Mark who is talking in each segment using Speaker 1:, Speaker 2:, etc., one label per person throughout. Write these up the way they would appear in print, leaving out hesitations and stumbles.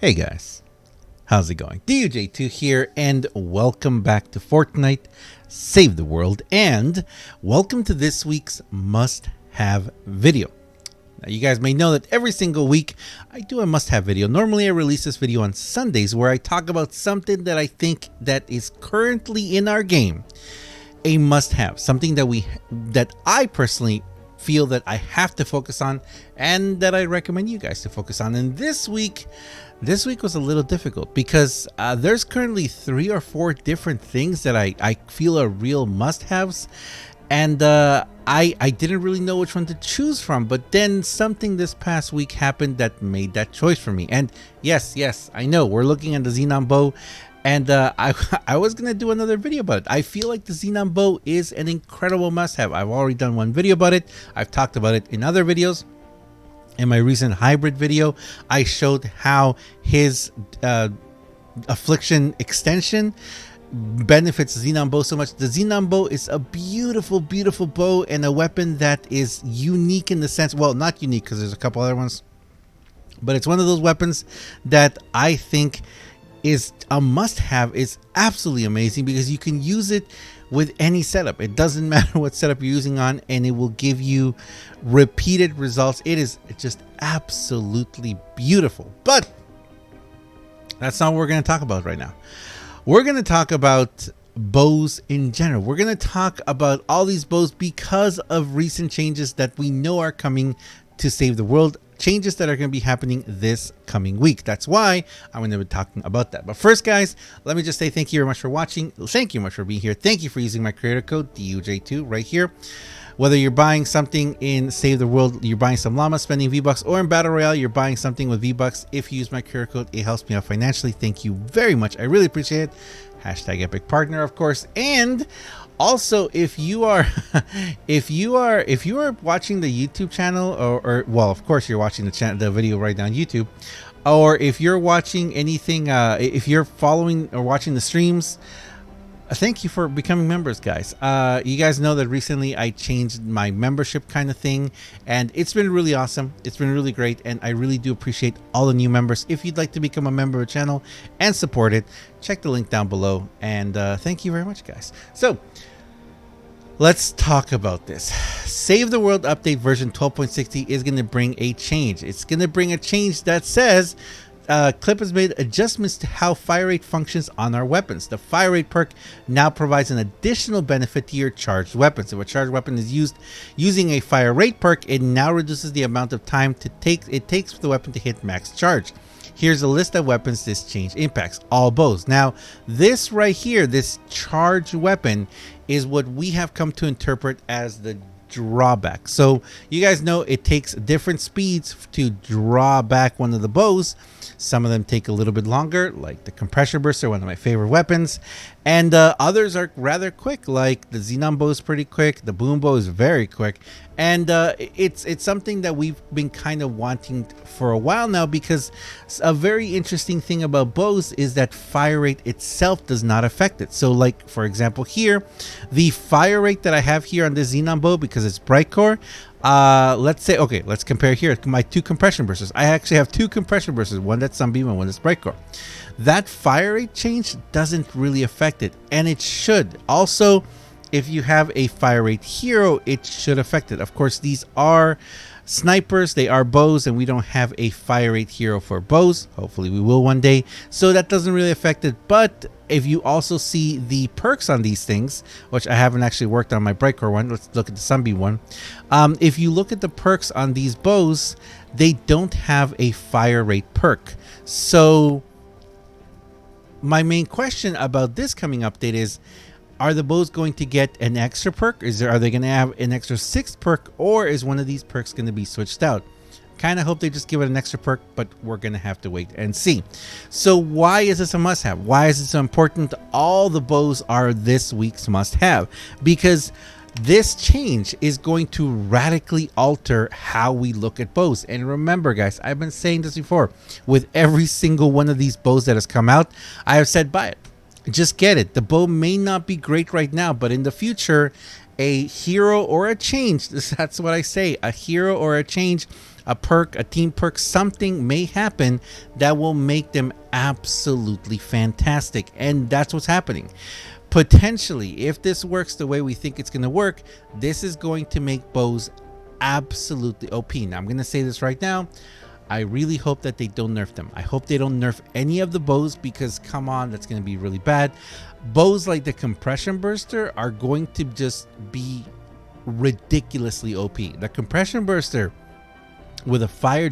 Speaker 1: Hey guys, how's it going? DUJ2 here, and welcome back to Fortnite Save the World, and welcome to this week's must-have video. Now, you guys may know that every single week I do a must-have video. Normally I release this video on Sundays where I talk about something that I think that is currently in our game a must-have, something that I personally feel that I have to focus on and that I recommend you guys to focus on. And this week was a little difficult because there's currently 3 or 4 different things that I feel are real must-haves, and I didn't really know which one to choose from. But then something this past week happened that made that choice for me. And yes, I know we're looking at the Xenon bow, and I was gonna do another video about it. I feel like the Xenon bow is an incredible must-have. I've already done one video about it. I've talked about it in other videos. In my recent hybrid video, I showed how his affliction extension benefits the Xenon bow so much. The Xenon bow is a beautiful bow and a weapon that is unique in the sense, well, not unique because there's a couple other ones, but it's one of those weapons that I think is a must-have. It's absolutely amazing because you can use it with any setup. It doesn't matter what setup you're using on, and it will give you repeated results. It is just absolutely beautiful. But that's not what we're going to talk about right now. We're going to talk about bows in general. We're going to talk about all these bows because of recent changes that we know are coming to save the world. Changes that are going to be happening this coming week. That's why I'm going to be talking about that. But first, guys, let me just say thank you very much for watching. Thank you much for being here. Thank you for using my creator code DUJ2 right here. Whether you're buying something in Save the World, you're buying some llama, spending V-Bucks, or in Battle Royale, you're buying something with V-Bucks. If you use my creator code, it helps me out financially. Thank you very much. I really appreciate it. Hashtag epic partner, of course. And also, if you are watching the YouTube channel, or well, of course you're watching the video right now on YouTube, or if you're watching anything, if you're following or watching the streams, thank you for becoming members, guys. You guys know that recently I changed my membership kind of thing, and it's been really awesome. It's been really great, and I really do appreciate all the new members. If you'd like to become a member of the channel and support it, check the link down below, and thank you very much, guys. So let's talk about this. Save the World update version 12.60 is going to bring a change. It's going to bring a change that says Clip has made adjustments to how fire rate functions on our weapons. The fire rate perk now provides an additional benefit to your charged weapons. If a charged weapon is used using a fire rate perk, it now reduces the amount of time it takes for the weapon to hit max charge. Here's a list of weapons this change impacts. All bows. Now, this right here, this charged weapon, is what we have come to interpret as the drawback. So you guys know it takes different speeds to draw back one of the bows. Some of them take a little bit longer, like the compression burster, one of my favorite weapons, and others are rather quick, like the Xenon bow is pretty quick, the boom bow is very quick, and it's something that we've been kind of wanting for a while now, because a very interesting thing about bows is that fire rate itself does not affect it. So like, for example, here, the fire rate that I have here on this Xenon bow, because it's bright core, let's say, okay, let's compare here my 2 compression bursters. I actually have 2 compression bursters, one that's Sunbeam and one that's bright core. That fire rate change doesn't really affect it, and it should. Also, if you have a fire rate hero, it should affect it. Of course, these are snipers, they are bows, and we don't have a fire rate hero for bows. Hopefully we will one day, so that doesn't really affect it. But if you also see the perks on these things, which I haven't actually worked on my bright core one, let's look at the Sunbeam one. If you look at the perks on these bows, they don't have a fire rate perk. So my main question about this coming update is, are the bows going to get an extra perk? Are they going to have an extra 6th perk, or is one of these perks going to be switched out? Kind of hope they just give it an extra perk, but we're going to have to wait and see. So why is this a must-have? Why is it so important? All the bows are this week's must-have, because this change is going to radically alter how we look at bows. And remember, guys, I've been saying this before. With every single one of these bows that has come out, I have said buy it. Just get it. The bow may not be great right now, but in the future, a hero or a change, that's what I say, a hero or a change a perk, a team perk, something may happen that will make them absolutely fantastic. And that's what's happening. Potentially, if this works the way we think it's going to work, this is going to make bows absolutely OP. Now, I'm going to say this right now. I really hope that they don't nerf them. I hope they don't nerf any of the bows, because come on, that's going to be really bad. Bows like the compression burster are going to just be ridiculously OP. The compression burster with a faster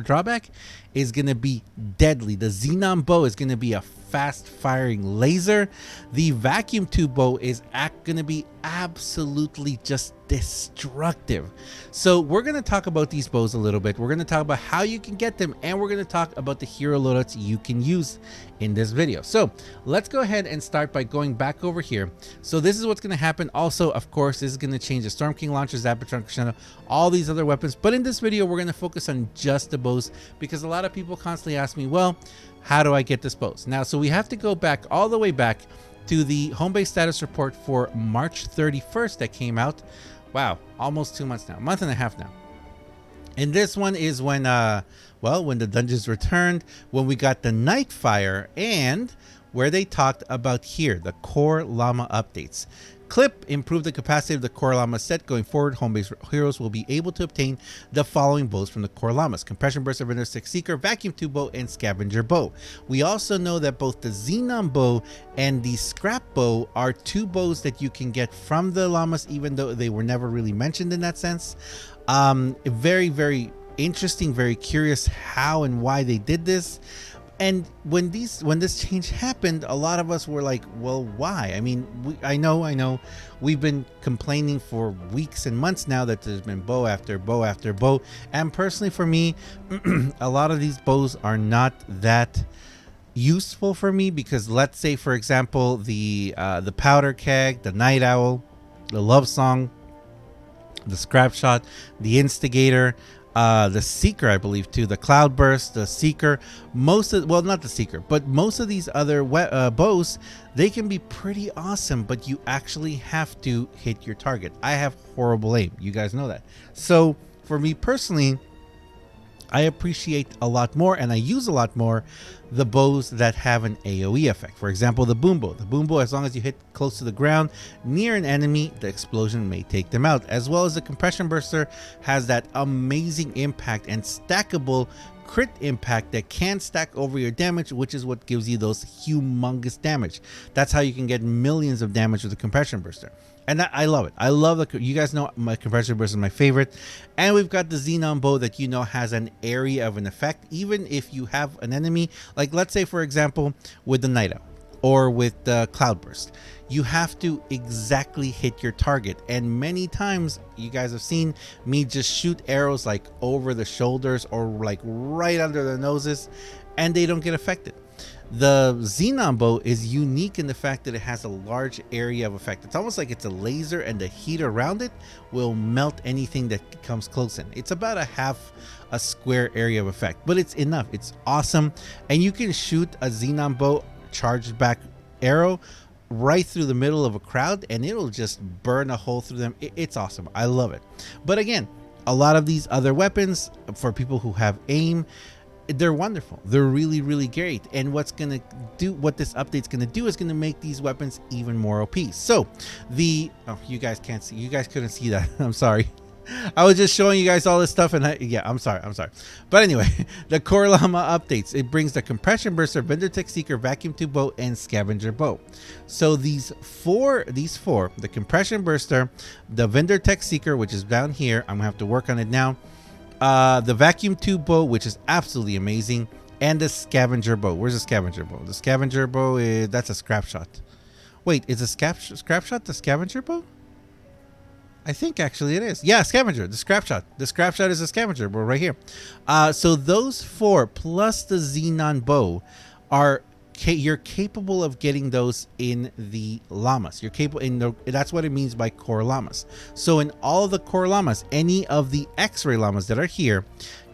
Speaker 1: drawback is going to be deadly. The xenon bow is going to be a fast firing laser. The vacuum tube bow is going to be absolutely just destructive. So we're going to talk about these bows a little bit. We're going to talk about how you can get them, and we're going to talk about the hero loadouts you can use in this video. So let's go ahead and start by going back over here. So this is what's going to happen. Also, of course, this is going to change the Storm King launcher, Zapatron Crescendo, all these other weapons. But in this video, we're going to focus on just the bows, because a lot of people constantly ask me, well, how do I get this bows? Now, so we have to go back all the way back to the home base status report for March 31st that came out. Wow, almost 2 months now, a month and a half now. And this one is when, when the dungeons returned, when we got the Nightfire, and where they talked about here, the Core Llama updates. Clip improved the capacity of the Core Llama set. Going forward, home base heroes will be able to obtain the following bows from the Core Llamas: Compression Burst, Vendor Tech Seeker, Vacuum Tube Bow, and Scavenger Bow. We also know that both the Xenon Bow and the Scrap Bow are two bows that you can get from the Llamas, even though they were never really mentioned in that sense. Very, very interesting, very curious how and why they did this. And when this change happened, a lot of us were like, well, why? I mean, I know we've been complaining for weeks and months now that there's been bow after bow after bow. And personally for me, a lot of these bows are not that useful for me, because let's say, for example, the Powder Keg, the Night Owl, the Love Song, the Scrap Shot, the Instigator, the Seeker, I believe too, the Cloudburst, the Seeker, not the Seeker, but most of these other bows, they can be pretty awesome, but you actually have to hit your target. I have horrible aim, you guys know that. So for me personally, I appreciate a lot more, and I use a lot more, the bows that have an AoE effect. For example, the Boom Bow. The Boom Bow, as long as you hit close to the ground near an enemy, the explosion may take them out. As well as the Compression Burster has that amazing impact and stackable crit impact that can stack over your damage, which is what gives you those humongous damage. That's how you can get millions of damage with the Compression Burster. And I love it. I love you guys know my Compression Burst is my favorite. And we've got the Xenon Bow that has an area of an effect. Even if you have an enemy, like let's say, for example, with the Night Owl or with the Cloudburst, you have to exactly hit your target. And many times you guys have seen me just shoot arrows like over the shoulders or like right under the noses, and they don't get affected. The Xenon Bow is unique in the fact that it has a large area of effect. It's almost like it's a laser, and the heat around it will melt anything that comes close in. It's about a square area of effect, but it's enough. It's awesome. And you can shoot a Xenon Bow charged back arrow right through the middle of a crowd, and it'll just burn a hole through them. It's awesome. I love it. But again, a lot of these other weapons, for people who have aim, they're wonderful. They're really, really great. And what this update's gonna do is gonna make these weapons even more OP. So you guys can't see, you guys couldn't see that. I'm sorry. I was just showing you guys all this stuff, and I'm sorry. But anyway, the Core Llama updates. It brings the Compression Burster, Vendor Tech Seeker, Vacuum Tube Bow, and Scavenger Bow. So these four, the Compression Burster, the Vendor Tech Seeker, which is down here, I'm gonna have to work on it now. The Vacuum Tube Bow, which is absolutely amazing, and the Scavenger Bow. Where's the Scavenger Bow? The Scavenger Bow that's a Scrap Shot. Wait, is a Scrap Shot the Scavenger Bow? I think actually it is. Yeah, Scavenger, the Scrap Shot. The Scrap Shot is a Scavenger Bow right here. So those four plus the Xenon Bow you're capable of getting those in the Llamas. You're capable that's what it means by Core Llamas. So in all of the Core Llamas, any of the X-Ray Llamas that are here,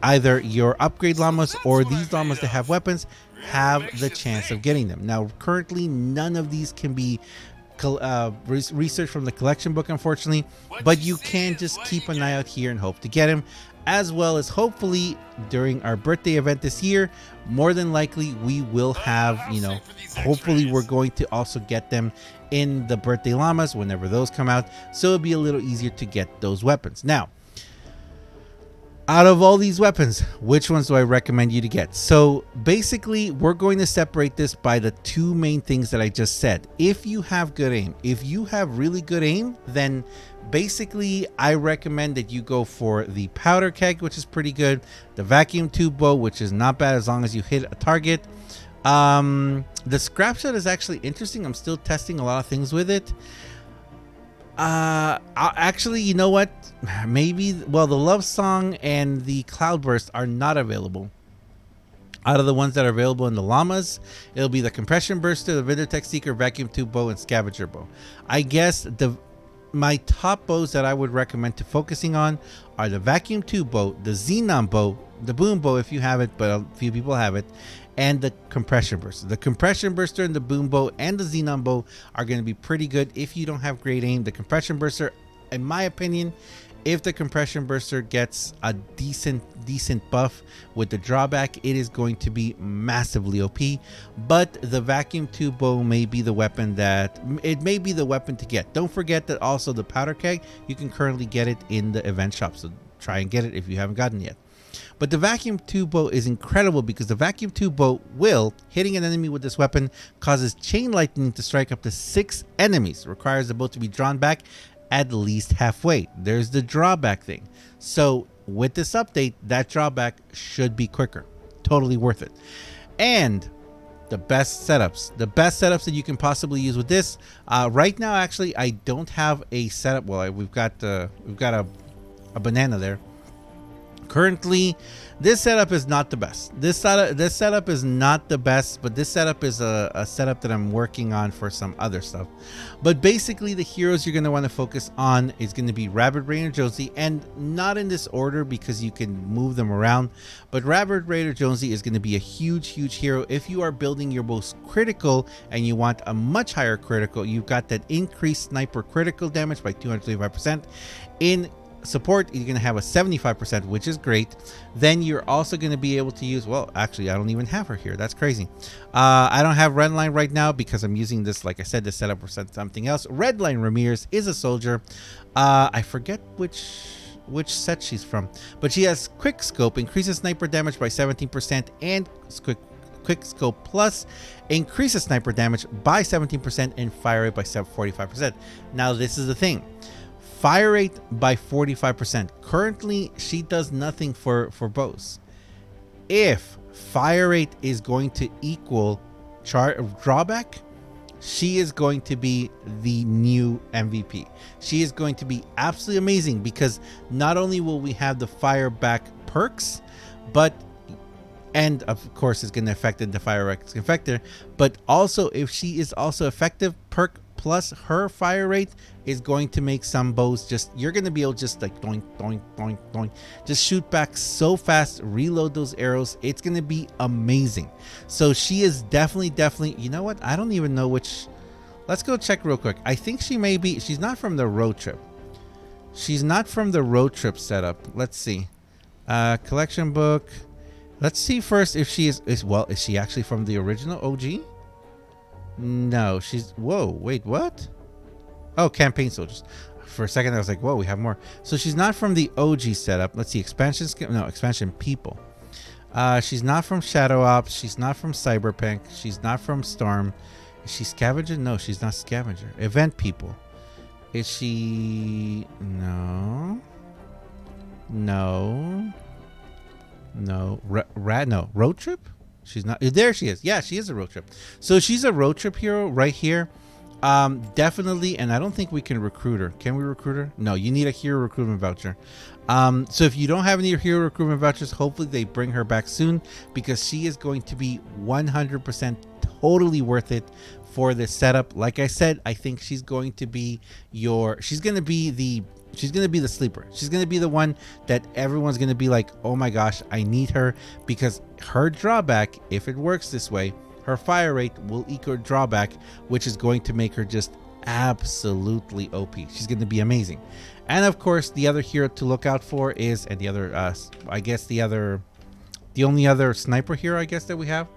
Speaker 1: either your upgrade Llamas or these Llamas that have weapons, have the chance of getting them. Now, currently, none of these can be research from the collection book, unfortunately, but you can just keep an eye out here and hope to get him. as well as hopefully during our birthday event this year, more than likely we will have, you know, hopefully we're going to also get them in the birthday llamas whenever those come out, so it'll be a little easier to get those weapons. Now, out of all these weapons, which ones do I recommend you to get? So basically, we're going to separate this by the two main things that I just said. If you have good aim, if you have really good aim, then basically I recommend that you go for the powder keg, which is pretty good, the vacuum tube bow, which is not bad as long as you hit a target. The scrap shot is actually interesting. I'm still testing a lot of things with it. Actually, you know what? Maybe, well, the Love Song and the Cloudburst are not available. Out of the ones that are available in the llamas, it'll be the Compression Burster, the Vindertech Seeker, Vacuum Tube Bow, and Scavenger Bow. I guess my top bows that I would recommend to focusing on are the Vacuum Tube Bow, the Xenon Bow, the Boom Bow if you have it, but a few people have it, and the Compression Burster. The Compression Burster and the Boom Bow and the Xenon Bow are going to be pretty good if you don't have great aim. The Compression Burster, in my opinion, if the Compression Burster gets a decent buff with the drawback, it is going to be massively OP. But the Vacuum Tube Bow may be the weapon to get. Don't forget that also the powder keg, you can currently get it in the event shop, so try and get it if you haven't gotten it yet. But the Vacuum Tube Bow is incredible because the Vacuum Tube Bow will, hitting an enemy with this weapon, causes chain lightning to strike up to 6 enemies. Requires the bow to be drawn back at least halfway. There's the drawback thing. So with this update, that drawback should be quicker. Totally worth it. And the best setups that you can possibly use with this. Right now, actually, I don't have a setup. Well, we've got a banana there. Currently, this setup is not the best. This setup is not the best, but this setup is a setup that I'm working on for some other stuff. But basically, the heroes you're going to want to focus on is going to be Rabbit, Reyna Josie, and not in this order because you can move them around. But Rabbit, Reyna Josie is going to be a huge hero. If you are building your most critical and you want a much higher critical, you've got that increased sniper critical damage by 225%. In support, you're going to have a 75%, which is great. Then you're also going to be able to use, well, actually I don't even have her here, that's crazy. I don't have Redline right now because I'm using this, like I said, to set up for something else. Redline Ramirez is a soldier. I forget which set she's from, but she has quick scope, increases sniper damage by 17%, and quick scope plus increases sniper damage by 17% and fire rate by 45%. Now this is the thing, fire rate by 45%. Currently, she does nothing for bows. If fire rate is going to equal drawback, she is going to be the new MVP. She is going to be absolutely amazing because not only will we have the fire back perks, and of course it's going to affect the fire rate effector, but also if she is also effective, perk plus her fire rate is going to make some bows just, you're going to be able to just like doink, doink, doink, doink, just shoot back so fast, reload those arrows. It's going to be amazing. So she is definitely, you know what? I don't even know which. Let's go check real quick. I think she may be, she's not from the Roadtrip. She's not from the Roadtrip setup. Let's see. Collection book. Let's see first if she is she actually from the original OG? No, she's, whoa, wait, what? Oh, campaign soldiers. For a second I was like, whoa, we have more. So she's not from the OG setup. Let's see, expansion people. She's not from Shadow Ops. She's not from Cyberpunk. She's not from Storm. Is she Scavenger? No, she's not Scavenger. Event people. Is she? No. Road Trip? She's not. There she is. Yeah, she is a Road Trip. So she's a Road Trip hero right here. Definitely. And I don't think we can recruit her. Can we recruit her? No, you need a hero recruitment voucher. So if you don't have any hero recruitment vouchers, hopefully they bring her back soon because she is going to be 100% totally worth it for this setup. Like I said, I think she's going to be she's going to be the sleeper. She's going to be the one that everyone's going to be like, oh my gosh, I need her, because her drawback, if it works this way, her fire rate will equal drawback, which is going to make her just absolutely OP. She's going to be amazing. And of course, the other hero to look out for is, and the other, I guess the only other sniper hero I guess that we have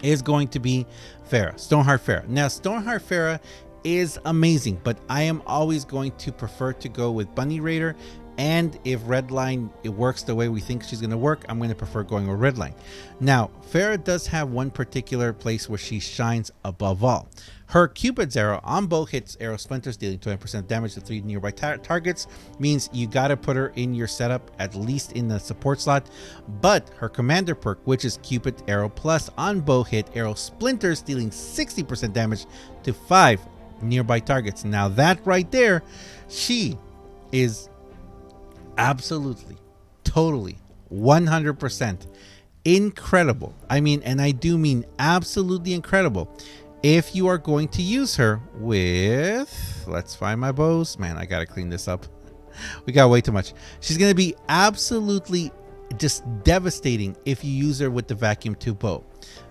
Speaker 1: is going to be Fara, Stoneheart Fara. Now, Stoneheart Fara is amazing, but I am always going to prefer to go with Bunny Raider. And if Redline, it works the way we think she's going to work, I'm going to prefer going with Redline. Now, Fara does have one particular place where she shines above all. Her Cupid's arrow on bow hits arrow splinters, dealing 20% damage to 3 nearby targets, means you got to put her in your setup, at least in the support slot. But her commander perk, which is Cupid Arrow Plus, on bow hit arrow splinters, dealing 60% damage to 5 nearby targets. Now that right there, she is absolutely, totally, 100% incredible. I mean, and I do mean absolutely incredible. If you are going to use her with, let's find my bows. Man, I gotta clean this up. We got way too much. She's gonna be absolutely just devastating if you use her with the vacuum tube bow.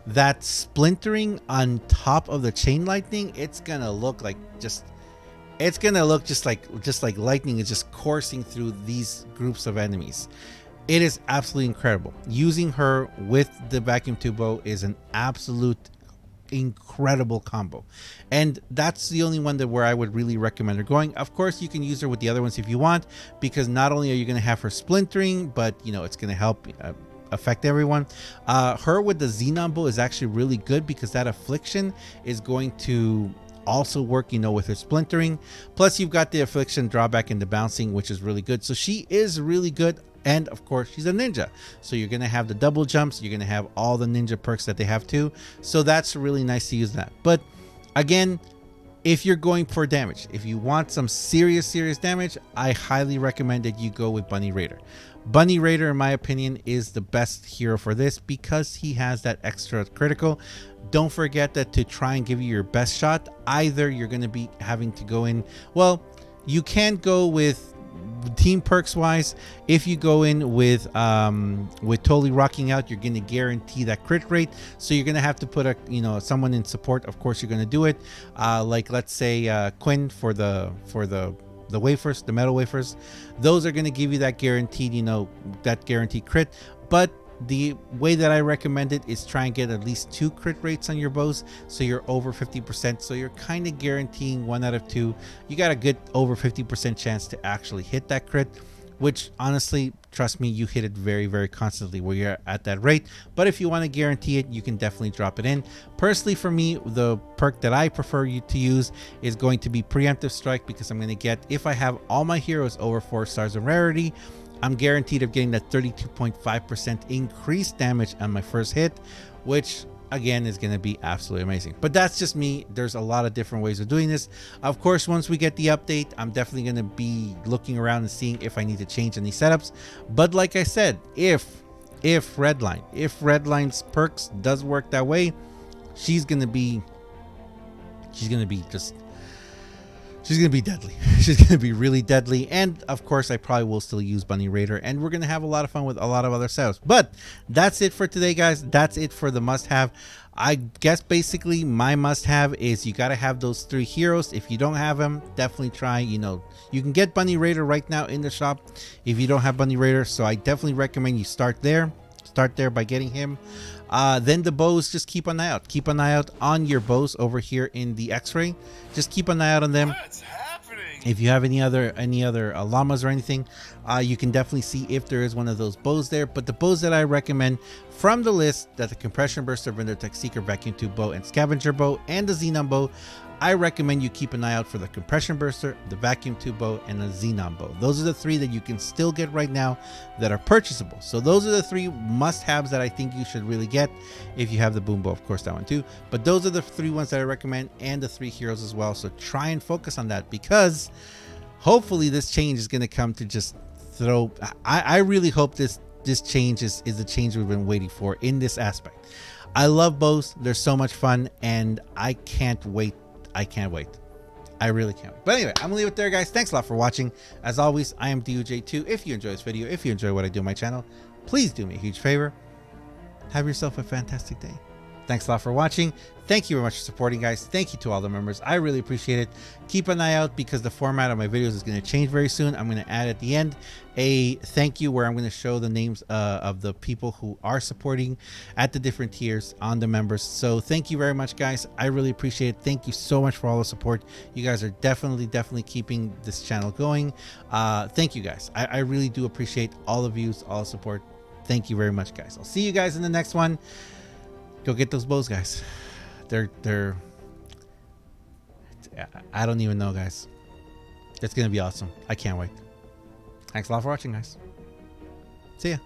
Speaker 1: That splintering on top of the chain lightning, it's gonna look like just like lightning is just coursing through these groups of enemies. It is absolutely incredible. Using her with the vacuum tube bow is an absolute incredible combo, and that's the only one that where I would really recommend her going. Of course, you can use her with the other ones if you want, because not only are you going to have her splintering, but you know, it's going to help affect everyone. Her with the Xenon bow is actually really good, because that affliction is going to also work, you know, with her splintering. Plus you've got the affliction, drawback, and the bouncing, which is really good. So she is really good. And of course, she's a ninja, so you're gonna have the double jumps, you're gonna have all the ninja perks that they have too, so that's really nice to use that. But again, if you're going for damage, if you want some serious damage, I highly recommend that you go with Bunny Raider. Bunny Raider, in my opinion, is the best hero for this, because he has that extra critical. Don't forget that to try and give you your best shot, either you're going to be having to go in, well, you can go with team perks wise. If you go in with totally rocking out, you're going to guarantee that crit rate, so you're going to have to put a, you know, someone in support. Of course you're going to do it, like let's say Quinn for the wafers, the metal wafers. Those are going to give you that guaranteed, you know, that guaranteed crit. But the way that I recommend it is try and get at least 2 crit rates on your bows, so you're over 50%, so you're kind of guaranteeing 1 out of 2. You got a good over 50% chance to actually hit that crit, which honestly, trust me, you hit it very constantly where you're at that rate. But if you want to guarantee it, you can definitely drop it in. Personally, for me, the perk that I prefer you to use is going to be Preemptive Strike, because I'm going to get, if I have all my heroes over 4 stars in rarity, I'm guaranteed of getting that 32.5% increased damage on my first hit, which again is going to be absolutely amazing. But that's just me. There's a lot of different ways of doing this. Of course, once we get the update, I'm definitely going to be looking around and seeing if I need to change any setups. But like I said, if Redline's perks does work that way, she's going to be deadly. She's going to be really deadly. And of course, I probably will still use Bunny Raider, and we're going to have a lot of fun with a lot of other setups. But that's it for today, guys. That's it for the must-have. I guess basically my must-have is you got to have those 3 heroes. If you don't have them, definitely try, you know, you can get Bunny Raider right now in the shop if you don't have Bunny Raider. So I definitely recommend you start there by getting him. Then the bows, just keep an eye out. Keep an eye out on your bows over here in the X-ray. Just keep an eye out on them.
Speaker 2: What's happening?
Speaker 1: If you have any other llamas or anything, you can definitely see if there is one of those bows there. But the bows that I recommend from the list, that the Compression Burster, Vendor-Tech Seeker, Vacuum Tube Bow, and Scavenger Bow, and the Xenon Bow, I recommend you keep an eye out for the Compression Burster, the Vacuum Tube Bow, and the Xenon Bow. Those are the 3 that you can still get right now that are purchasable. So those are the 3 must-haves that I think you should really get. If you have the Boom Bow, of course, that one too. But those are the 3 ones that I recommend, and the 3 heroes as well. So try and focus on that, because hopefully this change is going to come to just throw... I really hope this change is the change we've been waiting for in this aspect. I love bows. They're so much fun, and I can't wait. I can't wait. I really can't wait. But anyway, I'm gonna leave it there, guys. Thanks a lot for watching. As always, I am DUJ2. If you enjoy this video, if you enjoy what I do on my channel, please do me a huge favor. Have yourself a fantastic day. Thanks a lot for watching. Thank you very much for supporting, guys. Thank you to all the members. I really appreciate it. Keep an eye out because the format of my videos is going to change very soon. I'm going to add at the end a thank you where I'm going to show the names of the people who are supporting at the different tiers on the members. So thank you very much, guys. I really appreciate it. Thank you so much for all the support. You guys are definitely keeping this channel going. Thank you, guys. I really do appreciate all the views, all the support. Thank you very much, guys. I'll see you guys in the next one. Go get those bows, guys. They're I don't even know, guys. It's gonna be awesome. I can't wait. Thanks a lot for watching, guys. See ya.